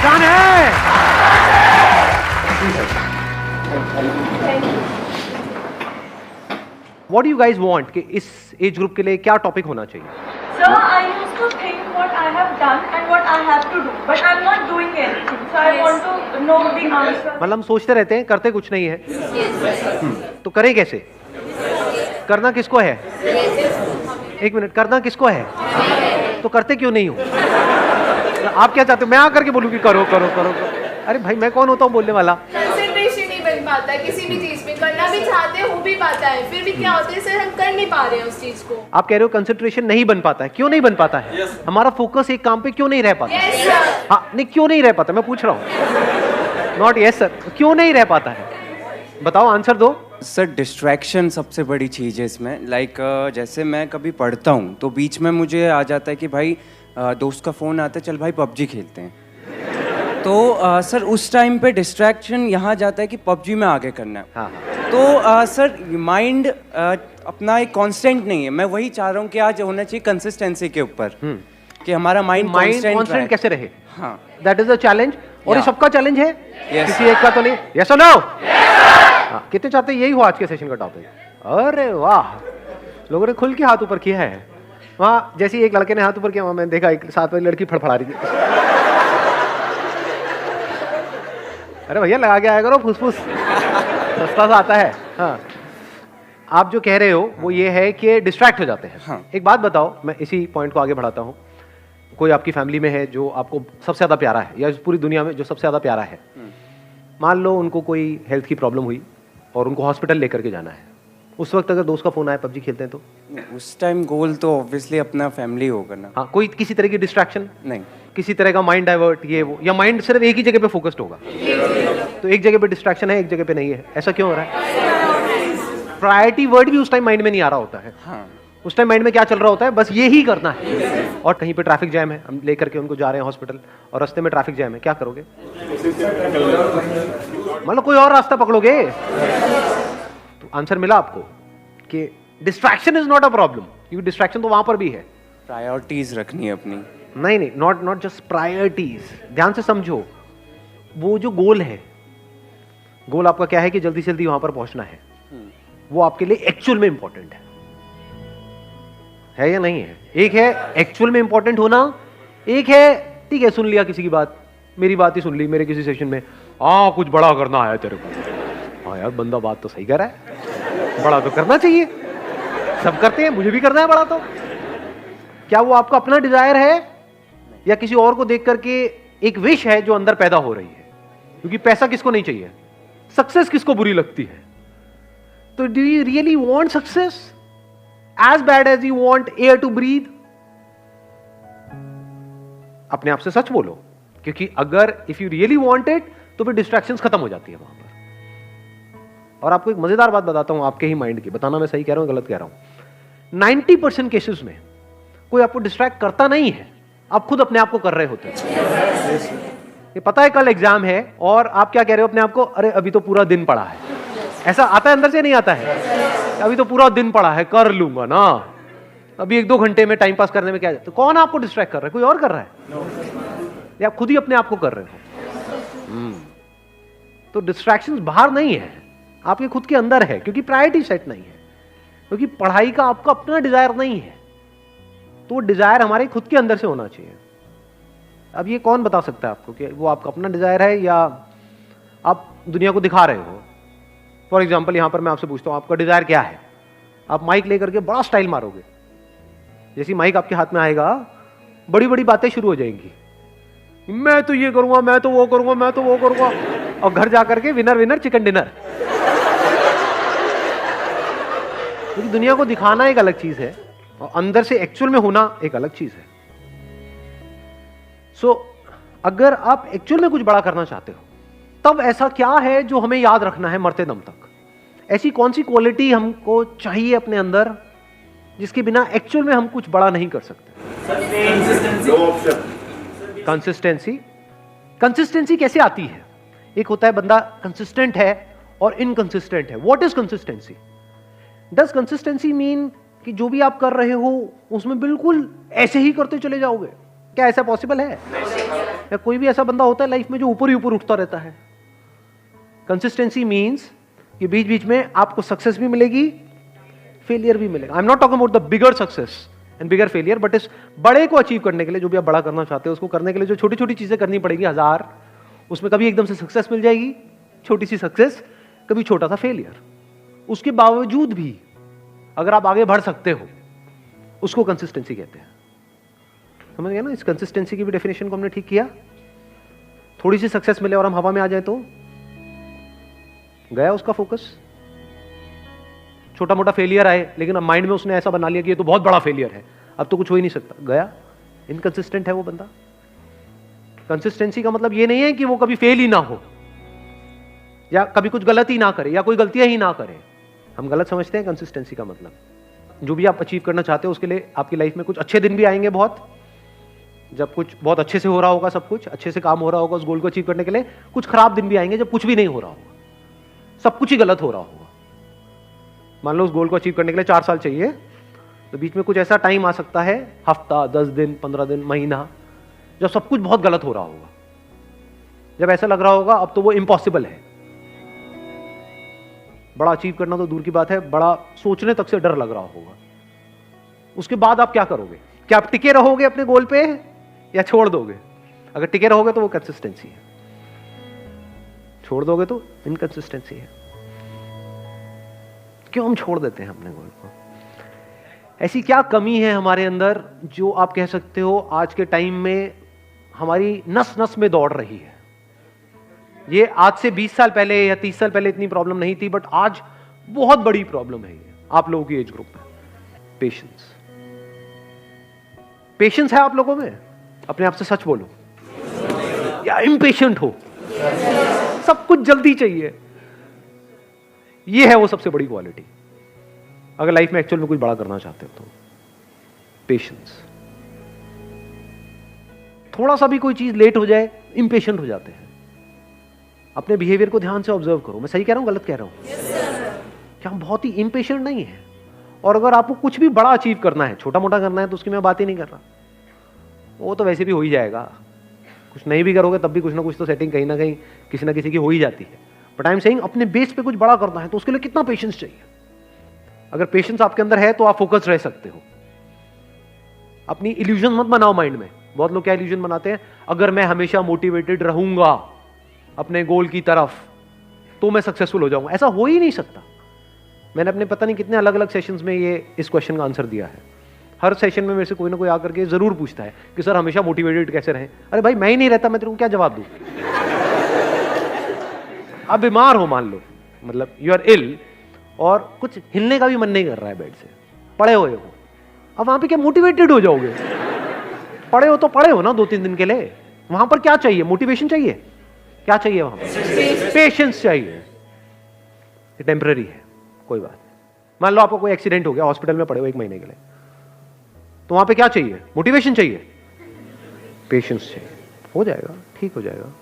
Done है। What do you guys want कि इस एज ग्रुप के लिए क्या टॉपिक होना चाहिए? So I used to think what I have done and what I have to do, but I'm not doing anything. So I want to know the answer. मतलब हम सोचते रहते हैं, करते कुछ नहीं है। तो करें कैसे? करना किसको है? एक मिनट, करना किसको है? तो करते क्यों नहीं हो? आप क्या चाहते हो? मैं आकर के बोलूं कि करो करो करो करो। अरे भाई, मैं कौन होता हूँ बोलने वाला? कंसंट्रेशन नहीं बन पाता है किसी भी चीज में, करना भी चाहते हो भी पाता है, फिर भी क्या होता है सर, हम कर नहीं पा रहे हैं उस चीज को। आप कह रहे हो कंसंट्रेशन नहीं बन पाता है, क्यों नहीं बन पाता है? हमारा फोकस एक काम पे क्यों नहीं रह पाता? Yes sir. हाँ, नहीं क्यों नहीं रह पाता, मैं पूछ रहा हूँ। नॉट यस सर, क्यों नहीं रह पाता है? बताओ, आंसर दो। सर डिस्ट्रैक्शन सबसे बड़ी चीज़ है इसमें। लाइक जैसे मैं कभी पढ़ता हूँ तो बीच में मुझे आ जाता है कि भाई दोस्त का फ़ोन आता है, चल भाई पबजी खेलते हैं। तो सर उस टाइम पे डिस्ट्रैक्शन यहाँ जाता है कि पबजी में आगे करना है। हाँ। तो सर माइंड अपना एक कांस्टेंट नहीं है। मैं वही चाह रहा हूँ कि आज होना चाहिए कंसिस्टेंसी के ऊपर, कि हमारा माइंड कांस्टेंट कैसे रहे। हाँ, दैट इज द चैलेंज। और ये Yeah. सबका चैलेंज है, Yes. किसी एक का तो नहीं। यस और नो? हाँ, कितने चाहते हैं यही हो आज के सेशन का टॉपिक? अरे वाह, लोगों ने खुल के हाथ ऊपर किया है। वहाँ जैसे ही एक लड़के ने हाथ ऊपर किया, वहाँ मैंने देखा एक साथ वाली लड़की फड़फड़ा रही थी। अरे भैया, लगा के आया करो, फुसफुस सस्ता सा आता है। हाँ, आप जो कह रहे हो वो ये है कि डिस्ट्रैक्ट हो जाते हैं। हाँ। एक बात बताओ, मैं इसी पॉइंट को आगे बढ़ाता हूँ। कोई आपकी फैमिली में है जो आपको सबसे ज़्यादा प्यारा है, या पूरी दुनिया में जो सबसे ज़्यादा प्यारा है, मान लो उनको कोई हेल्थ की प्रॉब्लम हुई और उनको हॉस्पिटल लेकर के जाना है। उस वक्त अगर दोस्त का फ़ोन आया, पबजी खेलते हैं तो? उस टाइम गोल तो ऑब्वियसली अपना फैमिली होगा ना। हाँ, कोई किसी तरह की डिस्ट्रैक्शन नहीं, किसी तरह का माइंड डाइवर्ट, ये वो, या माइंड सिर्फ एक ही जगह पे फोकस्ड होगा? तो एक जगह पे डिस्ट्रैक्शन है, एक जगह पे नहीं है। ऐसा क्यों हो रहा है? प्रायोरिटी वर्ड भी उस टाइम माइंड में नहीं आ रहा होता है। हाँ, उस टाइम माइंड में क्या चल रहा होता है? बस ये ही करना है। और कहीं पे ट्रैफिक जैम है, हम लेकर के उनको जा रहे हैं हॉस्पिटल, और रास्ते में ट्रैफिक जैम है, क्या करोगे? मतलब कोई और रास्ता पकड़ोगे? तो आंसर मिला आपको कि distraction is not a problem, क्योंकि डिस्ट्रैक्शन तो वहां पर भी है। प्रायोरिटीज रखनी है अपनी। नहीं नहीं, नॉट जस्ट प्रायोरिटीज। ध्यान से समझो, वो जो गोल है, गोल आपका क्या है कि जल्दी से जल्दी वहां पर पहुंचना है, वो आपके लिए एक्चुअल में इंपॉर्टेंट है या नहीं है? एक है एक्चुअल में इंपॉर्टेंट होना, एक है ठीक है सुन लिया किसी की बात, मेरी बात ही सुन ली मेरे किसी सेशन में, हाँ कुछ बड़ा करना है तेरे को। हाँ यार, बंदा बात तो सही कर रहा है, बड़ा तो करना चाहिए, सब करते हैं, मुझे भी करना है बड़ा। तो क्या वो आपका अपना डिजायर है, या किसी और को देख करके एक विश है जो अंदर पैदा हो रही है? क्योंकि पैसा किसको नहीं चाहिए, सक्सेस किसको बुरी लगती है? तो do you really want success as bad as you want air to breathe? अपने आप से सच बोलो, क्योंकि अगर if you really want it तो फिर डिस्ट्रैक्शंस खत्म हो जाती है वहां पर। और आपको एक मजेदार बात बताता हूं आपके ही माइंड की, बताना मैं सही कह रहा हूं गलत कह रहा हूं। 90% केसेस में कोई आपको डिस्ट्रैक्ट करता नहीं है, आप खुद अपने आप को कर रहे होते हैं। ये पता है कल एग्जाम है और आप क्या कह रहे हो अपने आप को, अरे अभी तो पूरा दिन पड़ा है। ऐसा आता है अंदर से, नहीं आता है? अभी तो पूरा दिन पड़ा है, कर लूंगा ना, अभी 1-2 घंटे में टाइम पास करने में क्या जाता है? तो कौन आपको डिस्ट्रैक्ट कर रहा है? कोई और कर रहा है? या आप खुद ही अपने आप को कर रहे हो? तो डिस्ट्रैक्शंस बाहर नहीं है, आपके खुद के अंदर है, क्योंकि प्रायोरिटी सेट नहीं है, क्योंकि पढ़ाई का आपका अपना डिजायर नहीं है। तो वो डिजायर हमारे खुद के अंदर से होना चाहिए। अब ये कौन बता सकता है आपको कि वो आपका अपना डिजायर है या आप दुनिया को दिखा रहे हो? फॉर एग्जाम्पल, यहां पर मैं आपसे पूछता हूं आपका डिजायर क्या है? आप माइक लेकर के बड़ा स्टाइल मारोगे, जैसी माइक आपके हाथ में आएगा बड़ी बड़ी बातें शुरू हो जाएंगी, मैं तो ये करूंगा, मैं तो वो करूंगा, मैं तो वो करूंगा, और घर जाकर के विनर विनर चिकन डिनर। क्योंकि दुनिया को दिखाना एक अलग चीज है और अंदर से एक्चुअल में होना एक अलग चीज है। सो अगर आप एक्चुअल में कुछ बड़ा करना चाहते हो, तब ऐसा क्या है जो हमें याद रखना है मरते दम तक? ऐसी कौन सी क्वालिटी हमको चाहिए अपने अंदर जिसके बिना एक्चुअल में हम कुछ बड़ा नहीं कर सकते? कंसिस्टेंसी। कंसिस्टेंसी कैसे आती है? एक होता है बंदा कंसिस्टेंट है और इनकंसिस्टेंट है। What is consistency? Does consistency mean कि जो भी आप कर रहे हो उसमें बिल्कुल ऐसे ही करते चले जाओगे? क्या ऐसा पॉसिबल है? या कोई भी ऐसा बंदा होता है लाइफ में जो ऊपर ही ऊपर उठता रहता है? कंसिस्टेंसी मीन्स कि बीच बीच में आपको सक्सेस भी मिलेगी, फेलियर भी मिलेगा। I am not talking about the bigger success and bigger failure, but इस बड़े को अचीव करने के लिए, जो भी आप बड़ा करना चाहते हो, उसको करने के लिए जो छोटी छोटी चीजें करनी पड़ेगी 1000, उसमें कभी एकदम से सक्सेस मिल जाएगी, छोटी सी सक्सेस, कभी छोटा सा फेलियर। उसके बावजूद भी अगर आप आगे बढ़ सकते हो, उसको कंसिस्टेंसी कहते हैं। समझ गए ना? इस कंसिस्टेंसी की भी डेफिनेशन को हमने ठीक किया। थोड़ी सी सक्सेस मिले और हम हवा में आ जाए तो गया उसका फोकस। छोटा मोटा फेलियर आए लेकिन अब माइंड में उसने ऐसा बना लिया कि ये तो बहुत बड़ा फेलियर है, अब तो कुछ हो ही नहीं सकता, गया। इनकंसिस्टेंट है वो बंदा। कंसिस्टेंसी का मतलब ये नहीं है कि वो कभी फेल ही ना हो या कभी कुछ गलत ही ना करे या कोई गलतियां ही ना करे। हम गलत समझते हैं कंसिस्टेंसी का मतलब। जो भी आप अचीव करना चाहते हो उसके लिए आपकी लाइफ में कुछ अच्छे दिन भी आएंगे, बहुत, जब कुछ बहुत अच्छे से हो रहा होगा, सब कुछ अच्छे से काम हो रहा होगा उस गोल को अचीव करने के लिए। कुछ खराब दिन भी आएंगे जब कुछ भी नहीं हो रहा होगा, सब कुछ ही गलत हो रहा होगा। मान लो उस गोल को अचीव करने के लिए 4 साल चाहिए, तो बीच में कुछ ऐसा टाइम आ सकता है, हफ्ता, 10 दिन, 15 दिन, महीना, जब सब कुछ बहुत गलत हो रहा होगा, जब ऐसा लग रहा होगा अब तो वो इम्पॉसिबल है। बड़ा अचीव करना तो दूर की बात है, बड़ा सोचने तक से डर लग रहा होगा। उसके बाद आप क्या करोगे? क्या आप टिके रहोगे अपने गोल पे या छोड़ दोगे? अगर टिके रहोगे तो वो कंसिस्टेंसी है, छोड़ दोगे तो इनकंसिस्टेंसी है। क्यों हम छोड़ देते हैं अपने गोल को? ऐसी क्या कमी है हमारे अंदर जो आप कह सकते हो आज के टाइम में हमारी नस नस में दौड़ रही है? ये आज से 20 साल पहले या 30 साल पहले इतनी प्रॉब्लम नहीं थी, बट आज बहुत बड़ी प्रॉब्लम है ये आप लोगों की एज ग्रुप में। पेशेंस। पेशेंस है आप लोगों में? अपने आप से सच बोलो, या इम्पेशेंट हो? सब कुछ जल्दी चाहिए। ये है वो सबसे बड़ी क्वालिटी अगर लाइफ में एक्चुअल में कुछ बड़ा करना चाहते हो तो। पेशेंस। थोड़ा सा भी कोई चीज लेट हो जाए इम्पेशेंट हो जाते हैं। अपने बिहेवियर को ध्यान से ऑब्जर्व करो। मैं सही कह रहा हूं, गलत कह रहा हूं? क्या हम बहुत ही इम्पेशेंट नहीं है? और अगर आपको कुछ भी बड़ा अचीव करना है, छोटा मोटा करना है, तो उसकी मैं बात ही नहीं कर रहा, वो तो वैसे भी हो ही जाएगा। कुछ नहीं भी करोगे तब भी कुछ ना कुछ तो सेटिंग कहीं ना कहीं किसी ना किसी की हो ही जाती है। बट आई एम सेइंग अपने बेस पे कुछ बड़ा करना है तो उसके लिए कितना पेशेंस चाहिए। अगर पेशेंस आपके अंदर है तो आप फोकस रह सकते हो। अपनी इल्यूजन मत बनाओ माइंड में। बहुत लोग क्या इल्यूजन बनाते हैं, अगर मैं हमेशा मोटिवेटेड रहूंगा अपने गोल की तरफ तो मैं सक्सेसफुल हो जाऊंगा। ऐसा हो ही नहीं सकता। मैंने अपने पता नहीं कितने अलग अलग सेशंस में ये इस क्वेश्चन का आंसर दिया है। हर सेशन में मेरे से कोई ना कोई आकर के जरूर पूछता है कि सर हमेशा मोटिवेटेड कैसे रहें। अरे भाई मैं ही नहीं रहता, मैं तेरे को क्या जवाब दूं? आप बीमार हो मान लो, मतलब यू आर इल और कुछ हिलने का भी मन नहीं कर रहा है बेड से, पड़े हुए हो, अब वहां पे क्या मोटिवेटेड हो जाओगे? पड़े हो तो पड़े हो ना 2-3 दिन के लिए। वहां पर क्या चाहिए? मोटिवेशन चाहिए? क्या चाहिए वहां पर? पेशेंस चाहिए। ये टेम्पररी है, कोई बात नहीं। मान लो आपको कोई एक्सीडेंट हो गया, हॉस्पिटल में पड़े हो 1 महीने के लिए, तो वहां पे क्या चाहिए? मोटिवेशन चाहिए? पेशेंस चाहिए। हो जाएगा, ठीक हो जाएगा।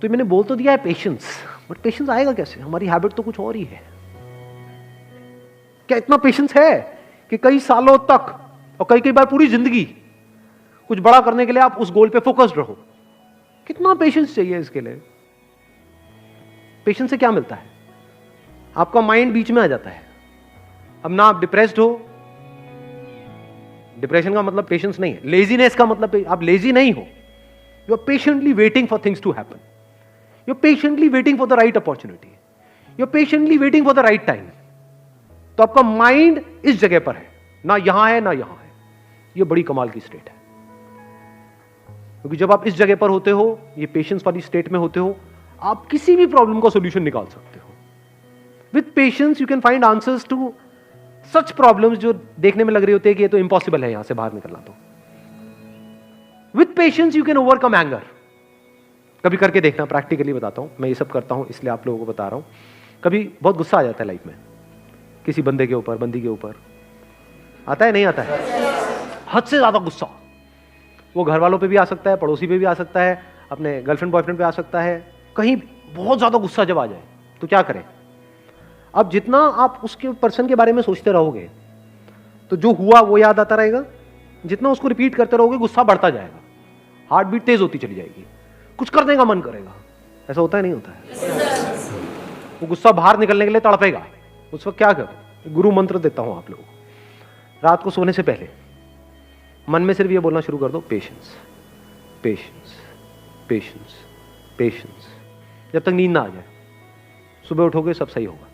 तो मैंने बोल तो दिया है पेशेंस, बट पेशेंस आएगा कैसे? हमारी हैबिट तो कुछ और ही है। क्या इतना पेशेंस है कि कई सालों तक और कई बार पूरी जिंदगी कुछ बड़ा करने के लिए आप उस गोल पे फोकस्ड रहो? कितना पेशेंस चाहिए इसके लिए? पेशेंस से क्या मिलता है? आपका माइंड बीच में आ जाता है। अब ना आप डिप्रेस्ड हो, डिप्रेशन का मतलब पेशेंस नहीं है। लेजीनेस का मतलब आप लेजी नहीं हो, you are patiently waiting for things to happen, you are patiently waiting for the right opportunity, you are patiently waiting for the right time. तो आपका माइंड इस जगह पर है, ना यहां है ना यहां है। यह बड़ी कमाल की स्टेट है, क्योंकि जब आप इस जगह पर होते हो, ये पेशेंस वाली स्टेट में होते हो, आप किसी भी प्रॉब्लम का सॉल्यूशन निकाल सकते हो। With patience you can find answers to such problems जो देखने में लग रही होती है कि ये तो इम्पॉसिबल है यहां से बाहर निकलना। तो with patience you can overcome anger. कभी करके देखना, प्रैक्टिकली बताता हूं। मैं ये सब करता हूं इसलिए आप लोगों को बता रहा हूं। कभी बहुत गुस्सा आ जाता है लाइफ में, किसी बंदे के ऊपर, बंदी के ऊपर आता है, नहीं आता है? हद से ज्यादा गुस्सा। वो घर वालों पे भी आ सकता है, पड़ोसी पे भी आ सकता है, अपने गर्लफ्रेंड बॉयफ्रेंड पे आ सकता है। कहीं बहुत ज्यादा गुस्सा जब आ जाए तो क्या करें? अब जितना आप उसके पर्सन के बारे में सोचते रहोगे तो जो हुआ वो याद आता रहेगा, जितना उसको रिपीट करते रहोगे गुस्सा बढ़ता जाएगा। हार्ट बीट तेज होती चली जाएगी, कुछ करने का मन करेगा। ऐसा होता है नहीं होता है? वो गुस्सा बाहर निकलने के लिए तड़पेगा। उस वक्त क्या करो? गुरु मंत्र देता हूं आप लोगों को। रात को सोने से पहले मन में सिर्फ ये बोलना शुरू कर दो, पेशेंस पेशेंस पेशेंस पेशेंस, जब तक नींद ना आ जाए। सुबह उठोगे सब सही होगा।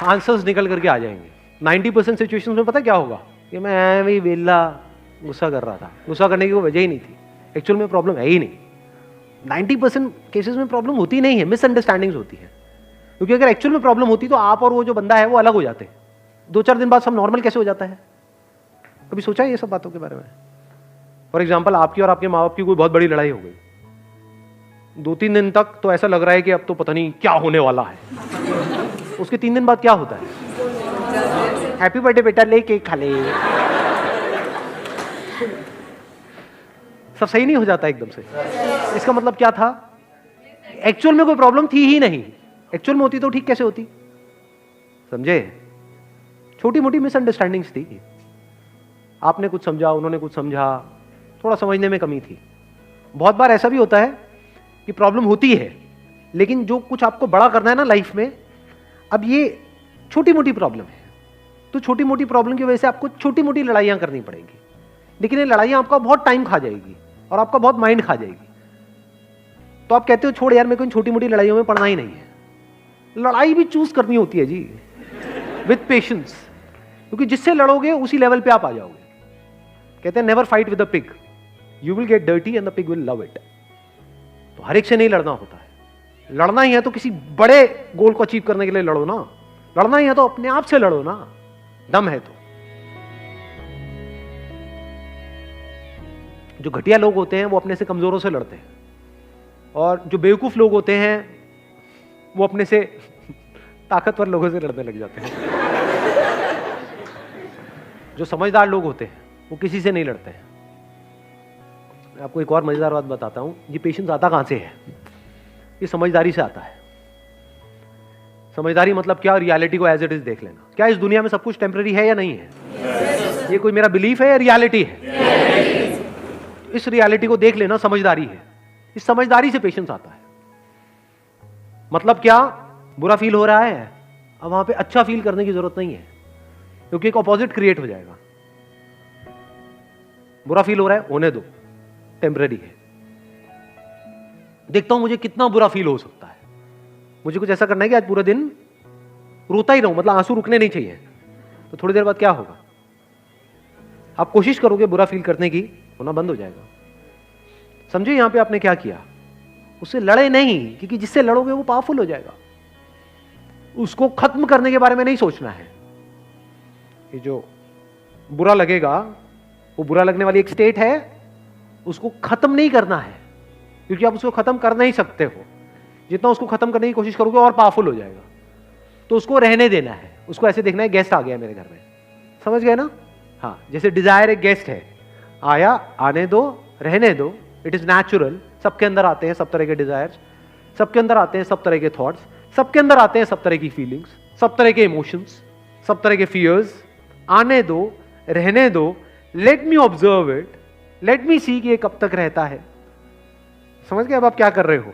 आंसर्स निकल करके आ जाएंगे। 90% सिचुएशंस में पता क्या होगा कि मैं भी वेला गुस्सा कर रहा था, गुस्सा करने की कोई वजह ही नहीं थी, एक्चुअल में प्रॉब्लम है ही नहीं। 90% केसेस में प्रॉब्लम होती नहीं है, मिसअंडरस्टैंडिंग्स होती है। क्योंकि अगर एक्चुअल में प्रॉब्लम होती तो आप और वो जो बंदा है वो अलग हो जाते। 2-4 दिन बाद सब नॉर्मल कैसे हो जाता है? कभी सोचा है ये सब बातों के बारे में? फॉर एग्जाम्पल, आपकी और आपके माँ बाप की कोई बहुत बड़ी लड़ाई हो गई, 2-3 दिन तक तो ऐसा लग रहा है कि अब तो पता नहीं क्या होने वाला है। उसके 3 दिन बाद क्या होता है? हैप्पी बर्थडे बेटा, ले केक खा ले। सब सही नहीं हो जाता एकदम से। इसका मतलब क्या था? एक्चुअल में कोई प्रॉब्लम थी ही नहीं। एक्चुअल में होती तो ठीक कैसे होती? समझे? छोटी मोटी मिसअंडरस्टैंडिंग्स थी। आपने कुछ समझा, उन्होंने कुछ समझा, थोड़ा समझने में कमी थी। बहुत बार ऐसा भी होता है कि प्रॉब्लम होती है, लेकिन जो कुछ आपको बड़ा करना है ना लाइफ में, अब ये छोटी मोटी प्रॉब्लम है, तो छोटी मोटी प्रॉब्लम की वजह से आपको छोटी मोटी लड़ाइयां करनी पड़ेंगी। लेकिन ये लड़ाइयां आपका बहुत टाइम खा जाएगी और आपका बहुत माइंड खा जाएगी। तो आप कहते हो छोड़ यार, मेरे को इन छोटी मोटी लड़ाइयों में पड़ना ही नहीं है। लड़ाई भी चूज करनी होती है जी, विद पेशेंस, क्योंकि जिससे लड़ोगे उसी लेवल पे आप आ जाओगे। कहते हैं never fight with the pig, you will get dirty and the pig will love it. तो हर एक से नहीं लड़ना होता है। लड़ना ही है तो किसी बड़े गोल को अचीव करने के लिए लड़ो ना। लड़ना ही है तो अपने आप से लड़ो ना, दम है तो। जो घटिया लोग होते हैं वो अपने से कमजोरों से लड़ते हैं, और जो बेवकूफ लोग होते हैं वो अपने से ताकतवर लोगों से लड़ने लग जाते हैं। जो समझदार लोग होते हैं वो किसी से नहीं लड़ते हैं। मैं आपको एक और मजेदार बात बताता हूं। ये पेशेंस आता कहां से है? ये समझदारी से आता है। समझदारी मतलब क्या? रियलिटी को एज इट इज देख लेना। क्या इस दुनिया में सब कुछ टेम्पररी है या नहीं है? ये कोई मेरा बिलीफ है या रियलिटी है? इस रियलिटी को देख लेना समझदारी है। इस समझदारी से पेशेंस आता है। मतलब क्या? बुरा फील हो रहा है, अब वहां पे अच्छा फील करने की जरूरत नहीं है, क्योंकि एक ऑपोजिट क्रिएट हो जाएगा। बुरा फील हो रहा है, होने दो, टेम्पररी है। देखता हूं मुझे कितना बुरा फील हो सकता है। मुझे कुछ ऐसा करना है कि आज पूरे दिन रोता ही रहूं, मतलब आंसू रुकने नहीं चाहिए। तो थोड़ी देर बाद क्या होगा? आप कोशिश करोगे बुरा फील करने की, होना बंद हो जाएगा। समझे यहां पे आपने क्या किया? उससे लड़े नहीं, क्योंकि जिससे लड़ोगे वो पावरफुल हो जाएगा। उसको खत्म करने के बारे में नहीं सोचना है। ये जो बुरा लगेगा, वो बुरा लगने वाली एक स्टेट है, उसको खत्म नहीं करना है, क्योंकि आप उसको खत्म कर नहीं सकते हो। जितना उसको खत्म करने की कोशिश करोगे और पावरफुल हो जाएगा। तो उसको रहने देना है। उसको ऐसे देखना है, गेस्ट आ गया मेरे घर में, समझ गए ना? हाँ, जैसे डिजायर एक गेस्ट है, आया, आने दो, रहने दो, इट इज नेचुरल। सबके अंदर आते हैं सब तरह के डिजायर्स, सबके अंदर आते हैं सब तरह के थॉट्स, सबके अंदर आते हैं सब तरह की फीलिंग्स, सब तरह के इमोशंस, सब तरह के फियर्स। आने दो, रहने दो, let me observe it, let me see कि ये कब तक रहता है। समझ गए अब आप क्या कर रहे हो?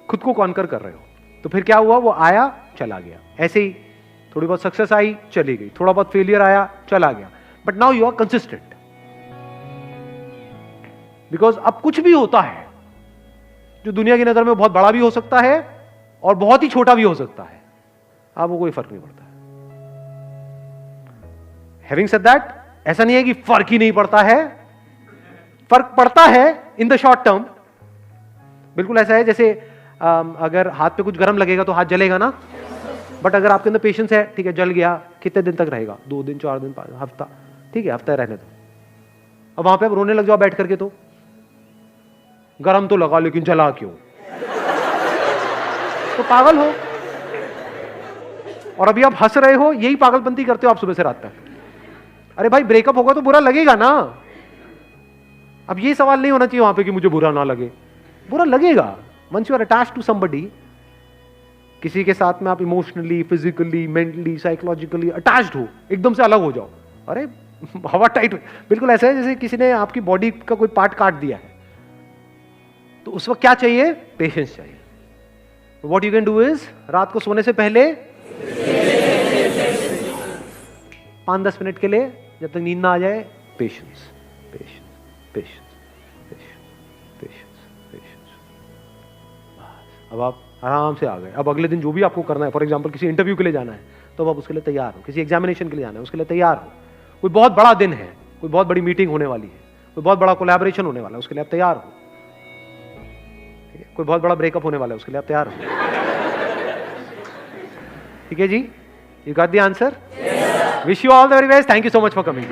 खुद को कॉन्कर कर रहे हो। तो फिर क्या हुआ? वो आया, चला गया। ऐसे ही थोड़ी बहुत सक्सेस आई, चली गई, थोड़ा बहुत फेलियर आया, चला गया। But now you are consistent, because अब कुछ भी होता है जो दुनिया की नजर में बहुत बड़ा भी हो सकता है और बहुत ही छोटा भी हो सकता है, आपको कोई फर्क नहीं पड़ता है। हैविंग सेड दैट, ऐसा नहीं है कि फर्क ही नहीं पड़ता है, फर्क पड़ता है इन द शॉर्ट टर्म। बिल्कुल ऐसा है जैसे अगर हाथ पे कुछ गर्म लगेगा तो हाथ जलेगा ना, बट अगर आपके अंदर पेशेंस है, ठीक है, जल गया, कितने दिन तक रहेगा? 2 दिन, 4 दिन, 5 हफ्ता, ठीक है, हफ्ता रहने दो। अब वहां पे आप रोने लग जाओ बैठ करके, तो गरम तो लगा लेकिन जला क्यों? तो पागल हो। और अभी आप हंस रहे हो, यही पागलपंती करते हो आप सुबह से रात तक। अरे भाई, ब्रेकअप होगा तो बुरा लगेगा ना। अब ये सवाल नहीं होना चाहिए वहां पे कि मुझे बुरा ना लगे। बुरा लगेगा। Once you are attached to somebody, किसी के साथ में आप emotionally, physically, mentally, psychologically attached हो, एकदम से अलग हो जाओ, अरे हवा टाइट, बिल्कुल ऐसा है जैसे किसी ने आपकी बॉडी का कोई पार्ट काट दिया है, तो उस वक्त क्या चाहिए? पेशेंस चाहिए. What you can do is, रात को सोने से पहले 5-10 मिनट के लिए, जब तक नींद ना आ जाए, patience, patience, patience, patience, patience. अब आप आराम से आ गए. अब अगले दिन जो भी आपको करना है, फॉर एग्जांपल किसी इंटरव्यू के लिए जाना है, तो अब आप उसके लिए तैयार हो. किसी एग्जामिनेशन के लिए जाना है, उसके लिए तैयार हो. कोई बहुत बड़ा दिन है, कोई बहुत बड़ी मीटिंग होने वाली है, कोई बहुत बड़ा कोलैबोरेशन होने वाला है, उसके लिए आप तैयार हो. कोई बहुत बड़ा ब्रेकअप होने वाला है, उसके लिए आप तैयार हो. ठीक है जी, you got the answer. Wish you all the very best. Thank you so much for coming.